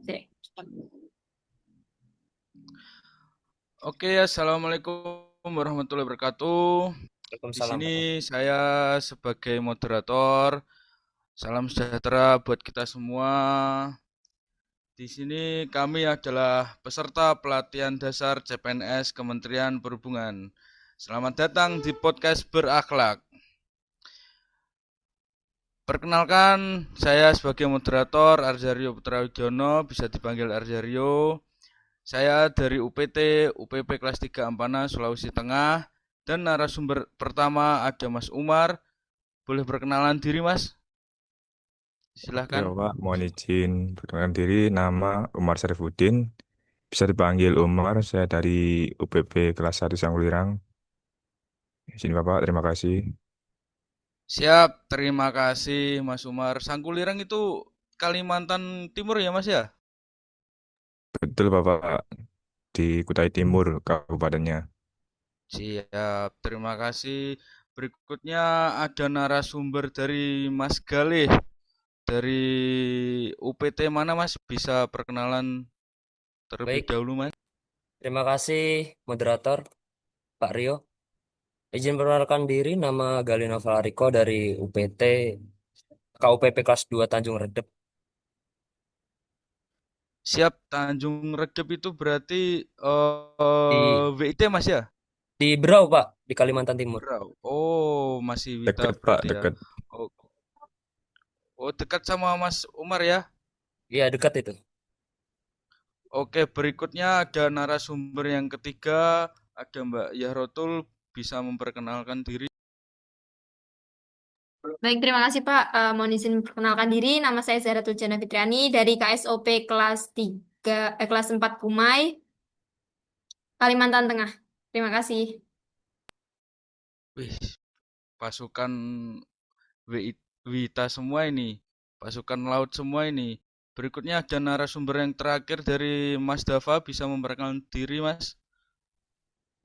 Oke. Oke, assalamualaikum warahmatullahi wabarakatuh. Di Waalaikumsalam, Pak. sini saya sebagai moderator. Salam sejahtera buat kita semua. Di sini kami adalah peserta pelatihan dasar CPNS Kementerian Perhubungan. Selamat datang di podcast Berakhlak. Perkenalkan, saya sebagai moderator Arzario Putra Wijono, bisa dipanggil Arzario. Saya dari UPT, UPP kelas 3 Ampana, Sulawesi Tengah. Dan narasumber pertama ada Mas Umar. Boleh perkenalan diri, Mas? Ya Silahkan. Pak, mohon izin perkenalkan diri, nama Umar Syarifuddin, bisa dipanggil Umar, saya dari UPP kelas 1 Sanggulirang. Di sini Bapak, terima kasih. Siap, terima kasih Mas Umar. Sangkulirang itu Kalimantan Timur ya, Mas ya? Betul Bapak, di Kutai Timur, kabupatennya. Siap, terima kasih. Berikutnya ada narasumber dari Mas Galih. Dari UPT mana, Mas? Bisa perkenalan terlebih Baik, dahulu, Mas? terima kasih moderator Pak Rio. Izin perkenalkan diri, nama Galino Valariko dari UPT KUPP kelas 2 Tanjung Redep Siap, Tanjung Redep itu berarti di WIT, Mas ya? Berau, Pak, di Kalimantan Timur. Berau. Oh, masih Wita Dekat Pak, berarti ya. dekat. Oh, oh, dekat sama Mas Umar ya. Iya, dekat itu. Oke, berikutnya ada narasumber yang ketiga, ada Mbak Yahrotul, bisa memperkenalkan diri. Baik, terima kasih Pak. Mohon izin perkenalkan diri. Nama saya Zahratul Jana Fitriani dari KSOP kelas 3, kelas 4 Kumai, Kalimantan Tengah. Terima kasih. Wih, pasukan Wita semua ini, pasukan laut semua ini. Berikutnya ada narasumber yang terakhir dari Mas Dava, bisa memperkenalkan diri, Mas.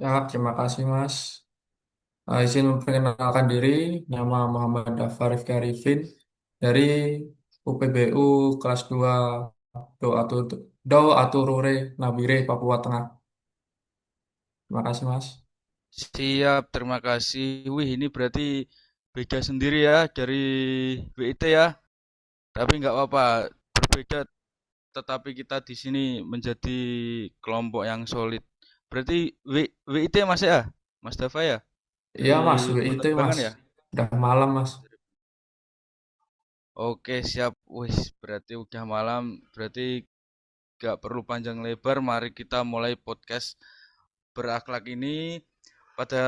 Ya, terima kasih Mas. Izin memperkenalkan diri, nama Muhammad Dafar Rifki Arifin dari UPBU kelas 2 Aturure Nabire, Papua Tengah. Terima kasih Mas. Siap, terima kasih. Wih, ini berarti beda sendiri ya dari WIT ya. Tapi nggak apa-apa, berbeda tetapi kita di sini menjadi kelompok yang solid. Berarti WIT Mas ya? Mas Dava ya? Iya Dari Mas, WIT penerbangan Mas. ya? Udah malam Mas. Oke, siap. Wih, berarti udah malam. Berarti gak perlu panjang lebar. Mari kita mulai podcast berakhlak ini. Pada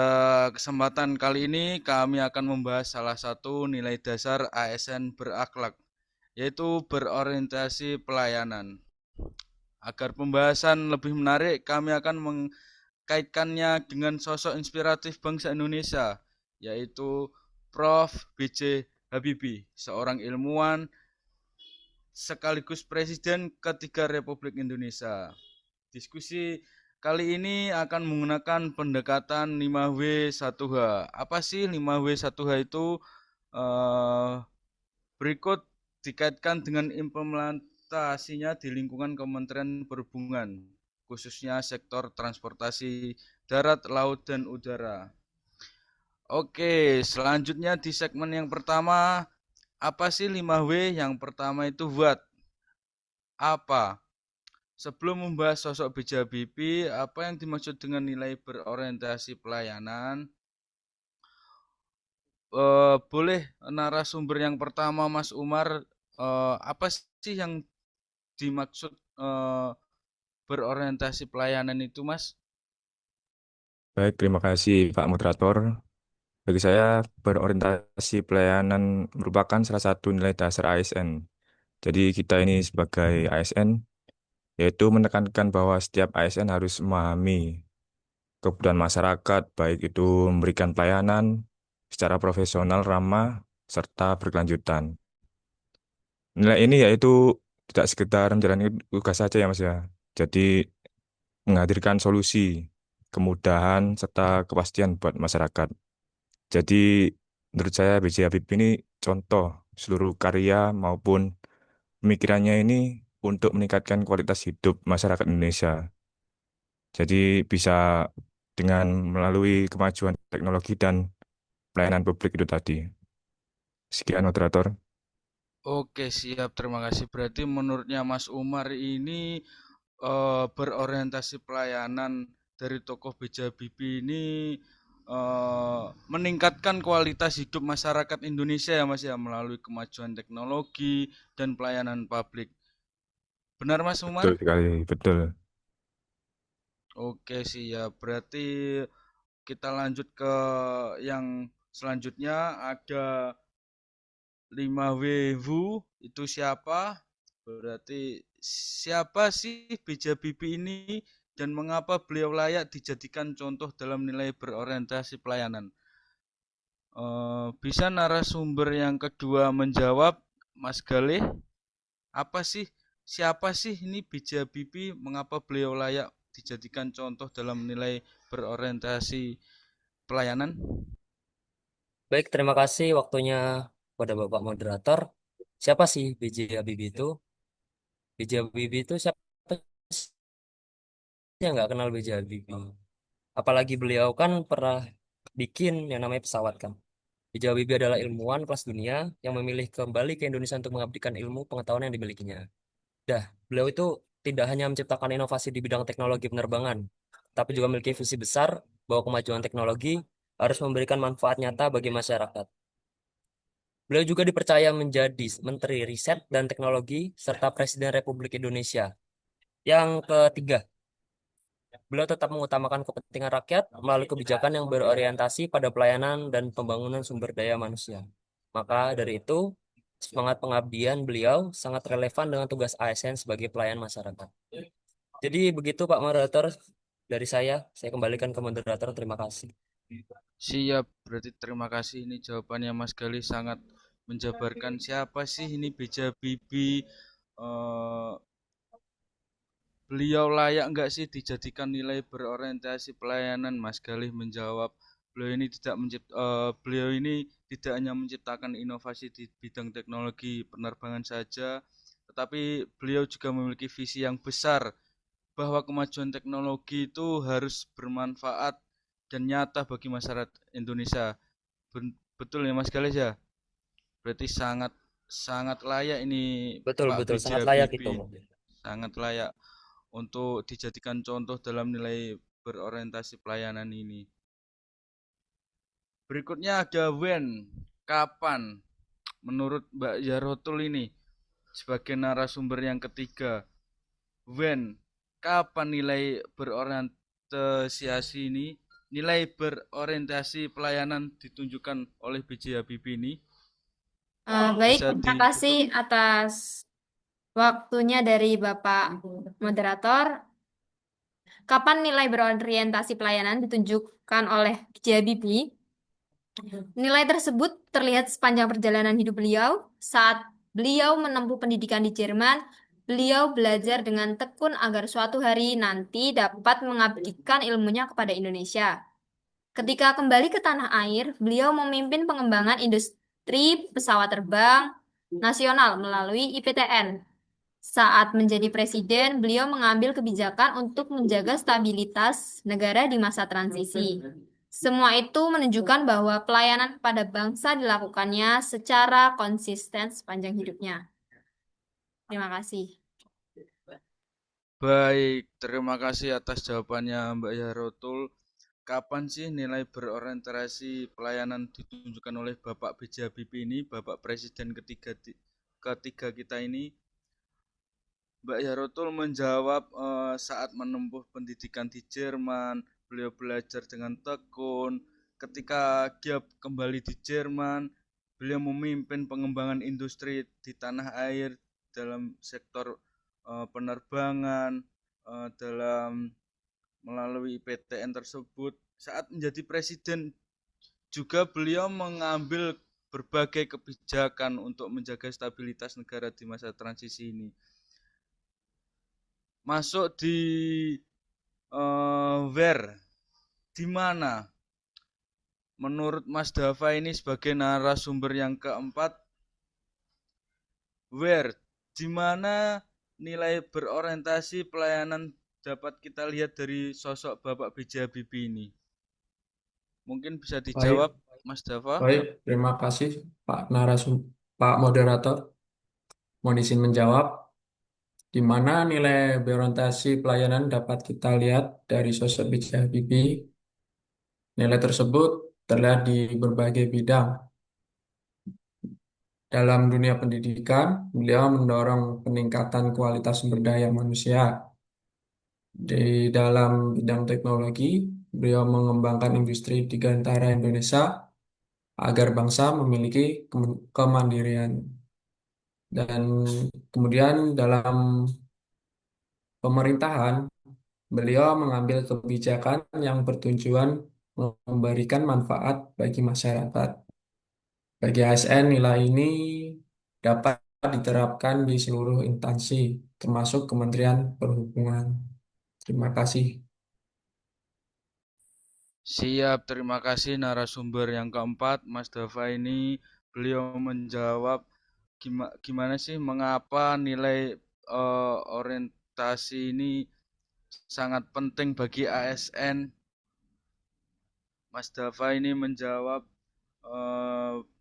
kesempatan kali ini kami akan membahas salah satu nilai dasar ASN berakhlak, yaitu berorientasi pelayanan. Agar pembahasan lebih menarik, kami akan mengkaitkannya dengan sosok inspiratif bangsa Indonesia, yaitu Prof. B.J. Habibie, seorang ilmuwan sekaligus Presiden ketiga Republik Indonesia. Diskusi kali ini akan menggunakan pendekatan 5W1H. Apa sih 5W1H itu? Eh, Berikut dikaitkan dengan implementasinya di lingkungan Kementerian Perhubungan, khususnya sektor transportasi darat, laut, dan udara. Oke, selanjutnya di segmen yang pertama, apa sih 5W? Yang pertama itu what? Apa? Sebelum membahas sosok B.J. Habibie, apa yang dimaksud dengan nilai berorientasi pelayanan? Boleh narasumber yang pertama Mas Umar, apa sih yang dimaksud berorientasi pelayanan itu, Mas? Baik, terima kasih Pak Moderator. Bagi saya, berorientasi pelayanan merupakan salah satu nilai dasar ASN. Jadi kita ini sebagai ASN, yaitu menekankan bahwa setiap ASN harus memahami kebutuhan masyarakat, baik itu memberikan pelayanan secara profesional, ramah, serta berkelanjutan. Nilai ini yaitu tidak sekedar menjalani tugas saja ya Mas ya. Jadi menghadirkan solusi, kemudahan, serta kepastian buat masyarakat. Jadi menurut saya B.J. Habibie ini contoh seluruh karya maupun pemikirannya ini untuk meningkatkan kualitas hidup masyarakat Indonesia. Jadi bisa dengan melalui kemajuan teknologi dan pelayanan publik itu tadi. Sekian moderator. Oke, siap. Terima kasih. Berarti menurutnya Mas Umar ini berorientasi pelayanan dari tokoh Beja Bibi ini meningkatkan kualitas hidup masyarakat Indonesia ya Mas ya melalui kemajuan teknologi dan pelayanan publik. Benar Mas Betul Umar? sekali, betul. Oke, siap. Berarti kita lanjut ke yang selanjutnya ada 5W itu siapa? Berarti siapa sih Beja Bibi ini dan mengapa beliau layak dijadikan contoh dalam nilai berorientasi pelayanan? Bisa narasumber yang kedua menjawab, Mas Galih? Apa sih, siapa sih ini Beja Bibi? Mengapa beliau layak dijadikan contoh dalam nilai berorientasi pelayanan? Baik, terima kasih waktunya pada Bapak Moderator. Siapa sih B.J. Habibie itu? B.J. Habibie itu siapa sih yang nggak kenal B.J. Habibie? Apalagi beliau kan pernah bikin yang namanya pesawat kan. B.J. Habibie adalah ilmuwan kelas dunia yang memilih kembali ke Indonesia untuk mengabdikan ilmu pengetahuan yang dimilikinya. Dah, beliau itu tidak hanya menciptakan inovasi di bidang teknologi penerbangan, tapi juga memiliki visi besar bahwa kemajuan teknologi harus memberikan manfaat nyata bagi masyarakat. Beliau juga dipercaya menjadi Menteri Riset dan Teknologi serta Presiden Republik Indonesia. Yang ketiga, beliau tetap mengutamakan kepentingan rakyat melalui kebijakan yang berorientasi pada pelayanan dan pembangunan sumber daya manusia. Maka dari itu, semangat pengabdian beliau sangat relevan dengan tugas ASN sebagai pelayan masyarakat. Jadi begitu Pak Moderator dari saya kembalikan ke moderator. Terima kasih. Siap, berarti terima kasih ini jawabannya Mas Galih sangat menjabarkan siapa sih ini Beja Bibi. Eh, Beliau layak enggak sih dijadikan nilai berorientasi pelayanan? Mas Galih menjawab, beliau ini tidak hanya menciptakan inovasi di bidang teknologi penerbangan saja, tetapi beliau juga memiliki visi yang besar bahwa kemajuan teknologi itu harus bermanfaat dan nyata bagi masyarakat Indonesia. Betul ya Mas Galih ya? Berarti sangat sangat layak ini Betul, Pak betul. B.J. Sangat layak itu. Habibie, sangat layak untuk dijadikan contoh dalam nilai berorientasi pelayanan ini. Berikutnya ada when, kapan? Menurut Mbak Yarotul ini sebagai narasumber yang ketiga, when, kapan nilai berorientasi ini, nilai berorientasi pelayanan ditunjukkan oleh B.J. Habibie ini? Baik, Bisa terima di kasih atas waktunya dari Bapak Moderator. Kapan nilai berorientasi pelayanan ditunjukkan oleh JBP? Nilai tersebut terlihat sepanjang perjalanan hidup beliau. Saat beliau menempuh pendidikan di Jerman, beliau belajar dengan tekun agar suatu hari nanti dapat mengabdikan ilmunya kepada Indonesia. Ketika kembali ke tanah air, beliau memimpin pengembangan industri pesawat terbang nasional melalui IPTN. Saat menjadi presiden, beliau mengambil kebijakan untuk menjaga stabilitas negara di masa transisi. Semua itu menunjukkan bahwa pelayanan kepada bangsa dilakukannya secara konsisten sepanjang hidupnya. Terima kasih. Baik, terima kasih atas jawabannya Mbak Yarotul. Kapan sih nilai berorientasi pelayanan ditunjukkan oleh Bapak B.J. Habibie ini, Bapak Presiden ketiga kita ini? Mbak Yarotul menjawab saat menempuh pendidikan di Jerman, beliau belajar dengan tekun. Ketika dia kembali di Jerman, beliau memimpin pengembangan industri di tanah air dalam sektor penerbangan, dalam melalui PTN tersebut. Saat menjadi presiden juga beliau mengambil berbagai kebijakan untuk menjaga stabilitas negara di masa transisi ini. Masuk di where, di mana? Menurut Mas Dava ini sebagai narasumber yang keempat, where, di mana nilai berorientasi pelayanan dapat kita lihat dari sosok Bapak B.J. Habibie ini? Mungkin bisa dijawab, Baik, Mas Dava. baik. Terima kasih Pak Moderator. Mohon izin menjawab. Di mana nilai berorientasi pelayanan dapat kita lihat dari sosok B.J. Habibie. Nilai tersebut terlihat di berbagai bidang. Dalam dunia pendidikan, beliau mendorong peningkatan kualitas sumber daya manusia. Di dalam bidang teknologi, beliau mengembangkan industri dirgantara Indonesia agar bangsa memiliki kemandirian. Dan kemudian dalam pemerintahan, beliau mengambil kebijakan yang bertujuan memberikan manfaat bagi masyarakat. Bagi ASN, nilai ini dapat diterapkan di seluruh instansi, termasuk Kementerian Perhubungan. Terima kasih. Siap, terima kasih narasumber yang keempat, Mas Dava ini. Beliau menjawab gimana sih mengapa nilai orientasi ini sangat penting bagi ASN. Mas Dava ini menjawab,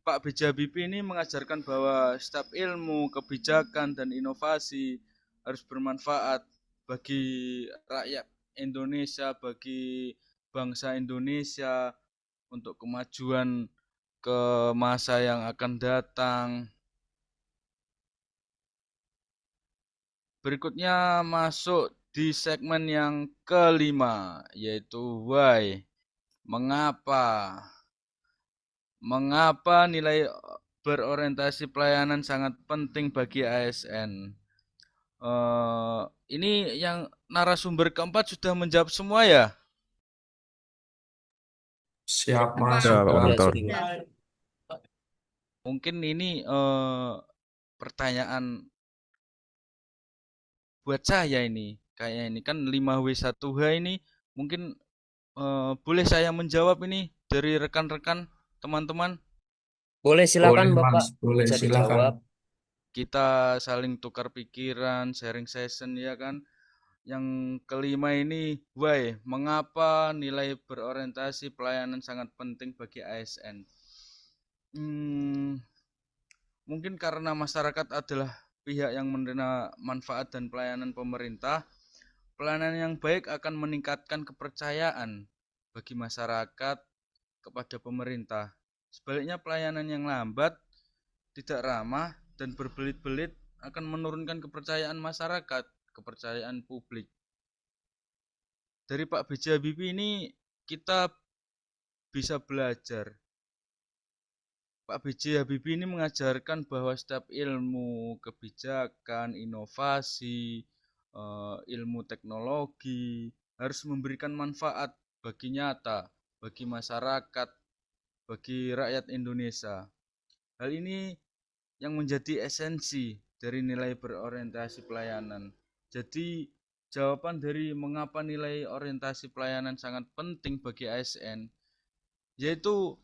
Pak B.J. Habibie ini mengajarkan bahwa setiap ilmu, kebijakan, dan inovasi harus bermanfaat bagi rakyat Indonesia, bagi bangsa Indonesia, untuk kemajuan ke masa yang akan datang. Berikutnya masuk di segmen yang kelima, yaitu why. Mengapa? Mengapa nilai berorientasi pelayanan sangat penting bagi ASN? Ini yang narasumber keempat sudah menjawab semua ya? Siap, Apa? Mas. Ya, Pak Sudah. Ya, Moderator. sudah. Mungkin ini pertanyaan buat saya ini. Kayak ini kan 5W1H ini mungkin boleh saya menjawab ini dari rekan-rekan teman-teman. Boleh silakan Boleh, Mas. Bapak, Boleh, bisa silakan. dijawab. Kita saling tukar pikiran, sharing session ya kan. Yang kelima ini, why? Mengapa nilai berorientasi pelayanan sangat penting bagi ASN? Mungkin karena masyarakat adalah pihak yang menerima manfaat dan pelayanan pemerintah. Pelayanan yang baik akan meningkatkan kepercayaan bagi masyarakat kepada pemerintah. Sebaliknya pelayanan yang lambat, tidak ramah, dan berbelit-belit akan menurunkan kepercayaan masyarakat, kepercayaan publik. Dari Pak B.J. Habibie ini kita bisa belajar. Pak B.J. Habibie ini mengajarkan bahwa setiap ilmu, kebijakan, inovasi, ilmu teknologi harus memberikan manfaat bagi nyata, bagi masyarakat, bagi rakyat Indonesia. Hal ini yang menjadi esensi dari nilai berorientasi pelayanan. Jadi jawaban dari mengapa nilai orientasi pelayanan sangat penting bagi ASN, yaitu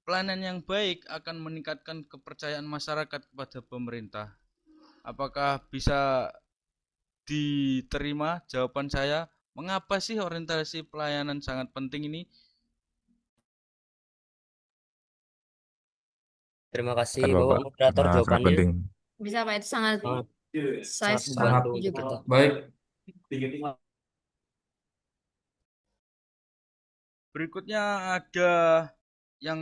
pelayanan yang baik akan meningkatkan kepercayaan masyarakat kepada pemerintah. Apakah bisa diterima jawaban saya? Mengapa sih orientasi pelayanan sangat penting ini? Terima kasih Kan Bapak Bapak, moderator karena sangat jawabannya. penting. Bisa Pak, itu sangat Sangat saya sangat Sangat membantu untuk juga. kita. baik. Berikutnya ada yang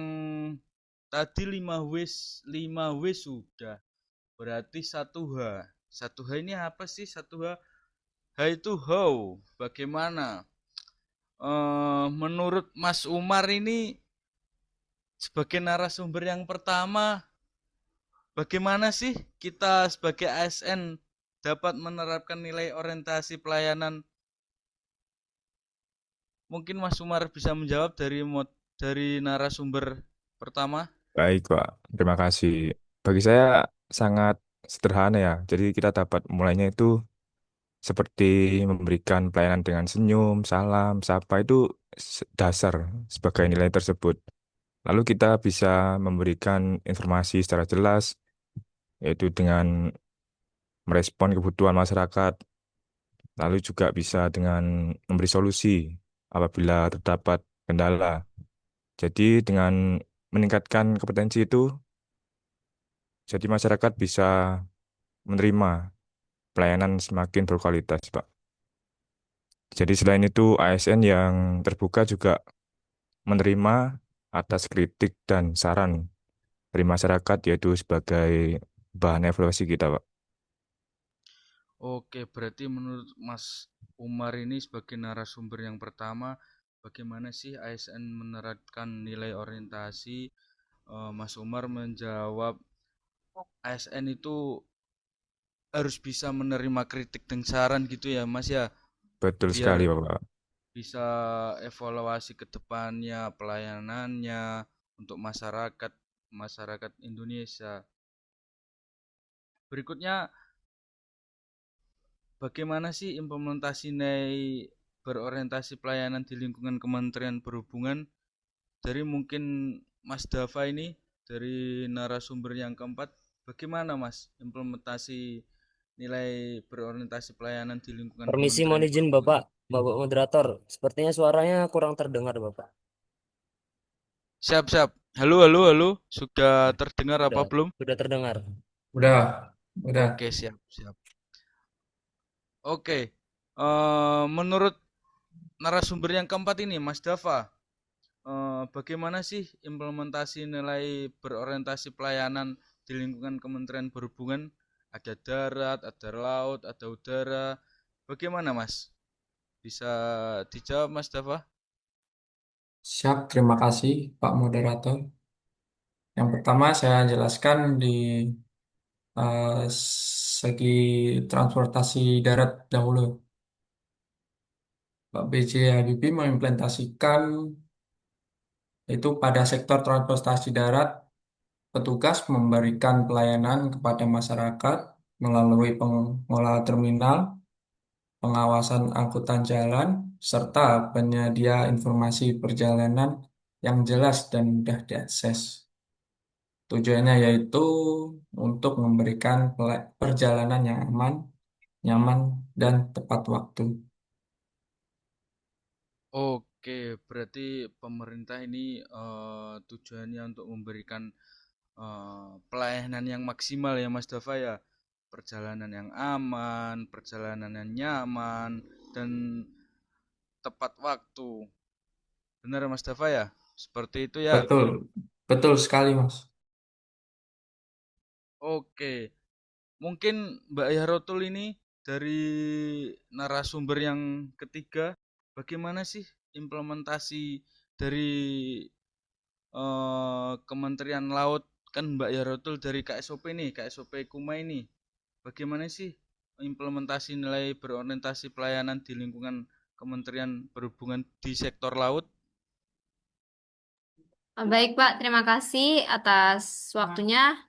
tadi 5W sudah. Berarti 1H. 1H ini apa sih 1H? H itu how, bagaimana? Menurut Mas Umar ini sebagai narasumber yang pertama, bagaimana sih kita sebagai ASN dapat menerapkan nilai orientasi pelayanan? Mungkin Mas Umar bisa menjawab dari narasumber pertama. Baik, Pak. Terima kasih. Bagi saya sangat sederhana ya. Jadi kita dapat mulainya itu seperti memberikan pelayanan dengan senyum, salam, sapa itu dasar sebagai nilai tersebut. Lalu kita bisa memberikan informasi secara jelas, yaitu dengan merespon kebutuhan masyarakat, lalu juga bisa dengan memberi solusi apabila terdapat kendala. Jadi dengan meningkatkan kompetensi itu, jadi masyarakat bisa menerima pelayanan semakin berkualitas, Pak. Jadi selain itu, ASN yang terbuka juga menerima atas kritik dan saran dari masyarakat, yaitu sebagai bahan evaluasi kita, Pak. Oke, berarti menurut Mas Umar ini sebagai narasumber yang pertama, bagaimana sih ASN menerapkan nilai orientasi? Mas Umar menjawab ASN itu harus bisa menerima kritik dan saran gitu ya, Mas ya, Betul sekali, biar Bapak. bisa evaluasi ke depannya pelayanannya untuk masyarakat Indonesia. Berikutnya, bagaimana sih implementasi nilai berorientasi pelayanan di lingkungan Kementerian Perhubungan? Dari mungkin Mas Dava ini, dari narasumber yang keempat, bagaimana Mas implementasi nilai berorientasi pelayanan di lingkungan Permisi, mohon Kementerian izin Perhubungan? Bapak, Bapak moderator. Sepertinya suaranya kurang terdengar, Bapak. Siap, siap. Halo, halo, halo. Sudah terdengar apa Sudah, belum? sudah terdengar. Udah, udah. Oke, siap, siap. Oke. Menurut narasumber yang keempat ini, Mas Dava, bagaimana sih implementasi nilai berorientasi pelayanan di lingkungan Kementerian Perhubungan? Ada darat, ada laut, ada udara. Bagaimana, Mas? Bisa dijawab, Mas Dava? Siap, terima kasih Pak Moderator. Yang pertama saya jelaskan di segi transportasi darat dahulu. Pak BJ Habibie mengimplementasikan itu pada sektor transportasi darat, petugas memberikan pelayanan kepada masyarakat melalui pengelola terminal, pengawasan angkutan jalan, serta penyedia informasi perjalanan yang jelas dan mudah diakses. Tujuannya yaitu untuk memberikan perjalanan yang aman, nyaman, dan tepat waktu. Oke, berarti pemerintah ini tujuannya untuk memberikan pelayanan yang maksimal ya Mas Dava ya. Perjalanan yang aman, perjalanan yang nyaman, dan tepat waktu. Benar Mas Dava ya? Seperti itu ya. Betul, betul sekali, Mas. Oke, mungkin Mbak Yarotul ini dari narasumber yang ketiga, bagaimana sih implementasi dari Kementerian Laut, kan Mbak Yarotul dari KSOP nih, KSOP Kuma ini. Bagaimana sih implementasi nilai berorientasi pelayanan di lingkungan Kementerian Perhubungan di sektor laut? Baik, Pak. Terima kasih atas waktunya.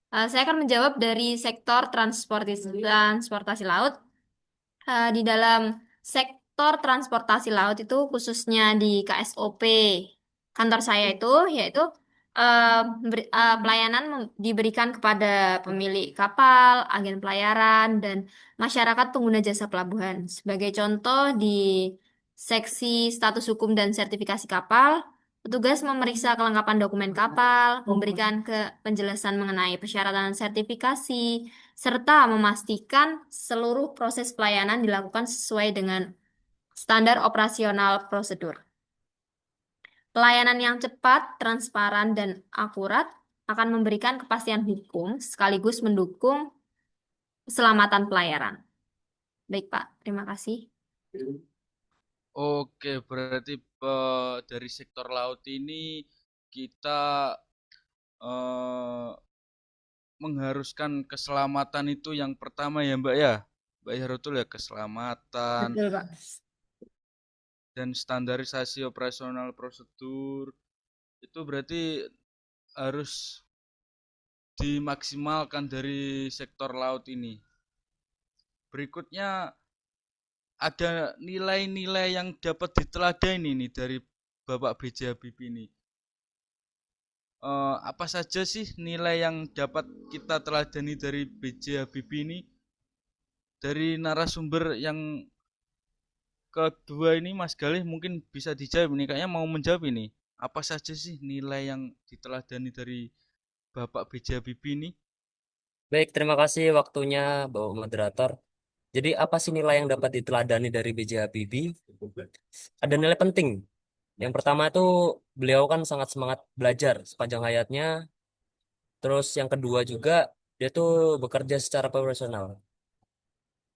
Saya akan menjawab dari sektor transportasi laut. Di dalam sektor transportasi laut itu khususnya di KSOP kantor saya itu yaitu pelayanan diberikan kepada pemilik kapal, agen pelayaran, dan masyarakat pengguna jasa pelabuhan. Sebagai contoh di seksi status hukum dan sertifikasi kapal, petugas memeriksa kelengkapan dokumen kapal, memberikan penjelasan mengenai persyaratan sertifikasi, serta memastikan seluruh proses pelayanan dilakukan sesuai dengan standar operasional prosedur. Pelayanan yang cepat, transparan, dan akurat akan memberikan kepastian hukum sekaligus mendukung keselamatan pelayaran. Baik, Pak. Terima kasih. Oke, berarti dari sektor laut ini kita eh, mengharuskan keselamatan itu yang pertama ya Mbak ya. Mbak Yarotul ya, keselamatan Betul, Pak. dan standarisasi operasional prosedur itu berarti harus dimaksimalkan dari sektor laut ini. Berikutnya ada nilai-nilai yang dapat diteladani nih dari Bapak B.J. Habibie ini. Apa saja sih nilai yang dapat kita teladani dari B.J. Habibie ini? dari narasumber yang kedua ini Mas Galih mungkin bisa dijawab nih, kayaknya mau menjawab ini. Apa saja sih nilai yang diteladani dari Bapak B.J. Habibie ini? Baik, terima kasih waktunya Bapak Moderator. Jadi apa sih nilai yang dapat diteladani dari B.J. Habibie? Ada nilai penting. Yang pertama itu beliau kan sangat semangat belajar sepanjang hayatnya. Terus yang kedua juga dia tuh bekerja secara profesional.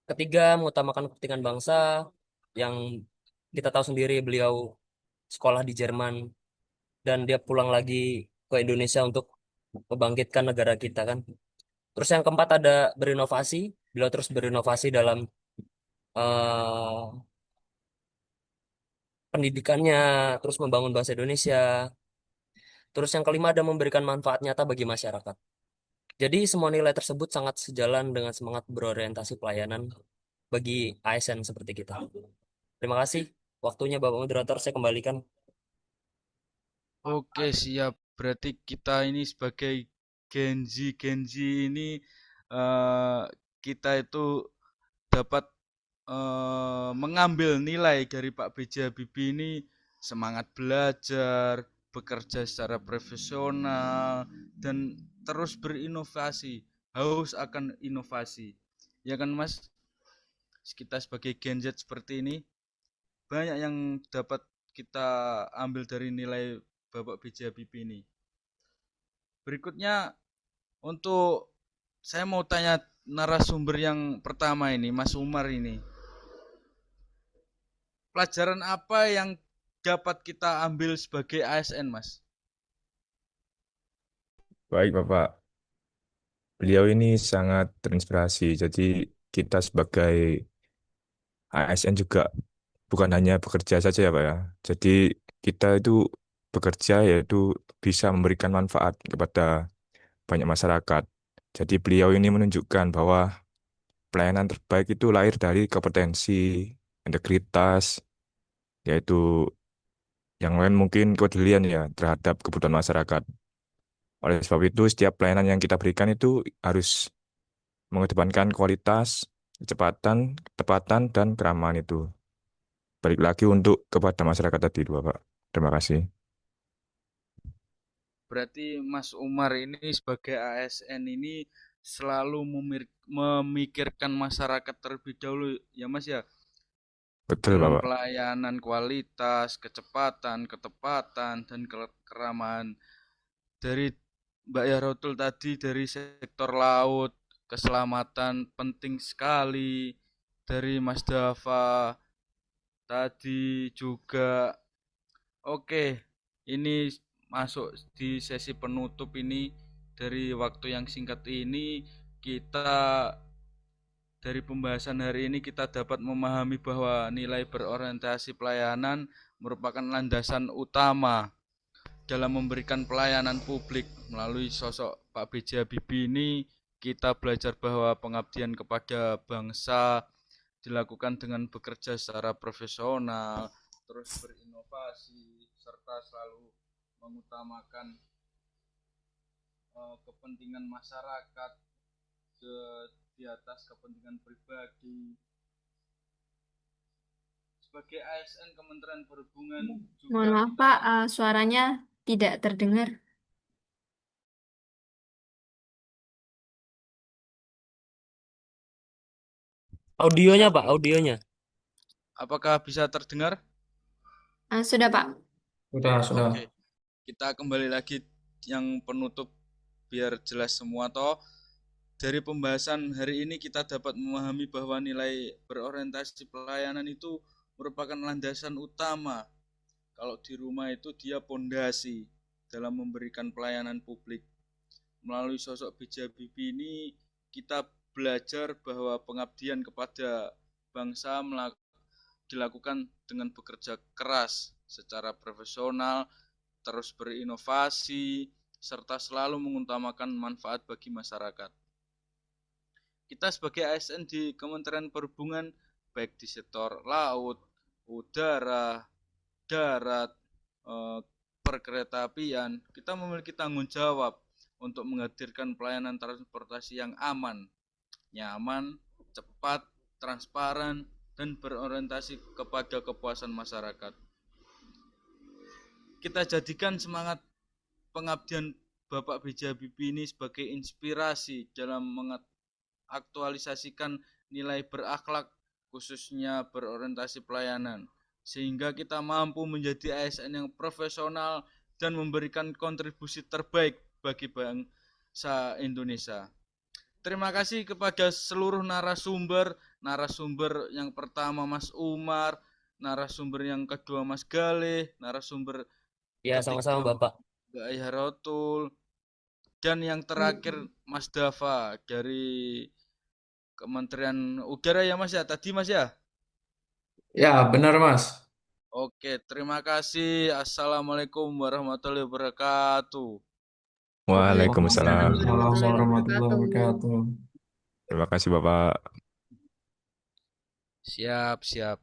Ketiga, mengutamakan kepentingan bangsa yang kita tahu sendiri beliau sekolah di Jerman dan dia pulang lagi ke Indonesia untuk membangkitkan negara kita kan. Terus yang keempat ada berinovasi. Beliau terus berinovasi dalam eh, pendidikannya, terus membangun bahasa Indonesia. Terus yang kelima ada memberikan manfaat nyata bagi masyarakat. Jadi semua nilai tersebut sangat sejalan dengan semangat berorientasi pelayanan bagi ASN seperti kita. Terima kasih. Waktunya Bapak Moderator, saya kembalikan. Oke, siap. Berarti kita ini sebagai Gen Z ini eh, kita itu dapat mengambil nilai dari Pak B.J. Habibie ini semangat belajar, bekerja secara profesional, dan terus berinovasi, haus akan inovasi. Ya kan Mas? Kita sebagai Gen Z seperti ini, banyak yang dapat kita ambil dari nilai Bapak B.J. Habibie ini. Berikutnya untuk saya mau tanya narasumber yang pertama ini, Mas Umar ini. Pelajaran apa yang dapat kita ambil sebagai ASN, Mas? Baik, Bapak. Beliau ini sangat terinspirasi. Jadi kita sebagai ASN juga bukan hanya bekerja saja ya, Pak ya. Jadi kita itu bekerja yaitu bisa memberikan manfaat kepada banyak masyarakat. Jadi beliau ini menunjukkan bahwa pelayanan terbaik itu lahir dari kompetensi, integritas, yaitu yang lain mungkin kepedulian ya terhadap kebutuhan masyarakat. Oleh sebab itu, setiap pelayanan yang kita berikan itu harus mengedepankan kualitas, kecepatan, ketepatan, dan keramahan itu. Balik lagi untuk kepada masyarakat tadi, Bapak. Terima kasih. Berarti Mas Umar ini sebagai ASN ini selalu memikirkan masyarakat terlebih dahulu, ya Mas ya? Betul, Dalam Bapak. pelayanan kualitas, kecepatan, ketepatan, dan keramahan. Dari Mbak Yarotul tadi dari sektor laut, keselamatan penting sekali. Dari Mas Dava tadi juga. Oke, ini masuk di sesi penutup ini. Dari waktu yang singkat ini kita dari pembahasan hari ini kita dapat memahami bahwa nilai berorientasi pelayanan merupakan landasan utama dalam memberikan pelayanan publik. Melalui sosok Pak B.J. Habibie ini kita belajar bahwa pengabdian kepada bangsa dilakukan dengan bekerja secara profesional, terus berinovasi, serta selalu mengutamakan kepentingan masyarakat di atas kepentingan pribadi. Sebagai ASN Kementerian Perhubungan juga Mohon maaf, Pak, suaranya tidak terdengar. Audionya, Pak, audionya. apakah bisa terdengar? Sudah, Pak. Sudah. Oke, kita kembali lagi yang penutup biar jelas semua toh. Dari pembahasan hari ini kita dapat memahami bahwa nilai berorientasi pelayanan itu merupakan landasan utama. Kalau di rumah itu dia pondasi dalam memberikan pelayanan publik. Melalui sosok B.J. Habibie ini kita belajar bahwa pengabdian kepada bangsa dilakukan dengan bekerja keras secara profesional, terus berinovasi, serta selalu mengutamakan manfaat bagi masyarakat. Kita sebagai ASN di Kementerian Perhubungan, baik di sektor laut, udara, darat, perkeretaapian, kita memiliki tanggung jawab untuk menghadirkan pelayanan transportasi yang aman, nyaman, cepat, transparan, dan berorientasi kepada kepuasan masyarakat. Kita jadikan semangat pengabdian Bapak B.J. Habibie ini sebagai inspirasi dalam mengaktualisasikan nilai berakhlak, khususnya berorientasi pelayanan, sehingga kita mampu menjadi ASN yang profesional dan memberikan kontribusi terbaik bagi bangsa Indonesia. Terima kasih kepada seluruh narasumber yang pertama Mas Umar, narasumber yang kedua Mas Galih, narasumber Ya, sama-sama ketiga Bapak. Mbak Aiharotul, dan yang terakhir Mas Dava dari Kementerian Udara ya Mas ya, tadi Mas ya. Ya, benar Mas. Oke, terima kasih. Assalamualaikum warahmatullahi wabarakatuh. Waalaikumsalam. Waalaikumsalam warahmatullahi Warahmatullahi wabarakatuh. wabarakatuh. Terima kasih Bapak. Siap, siap.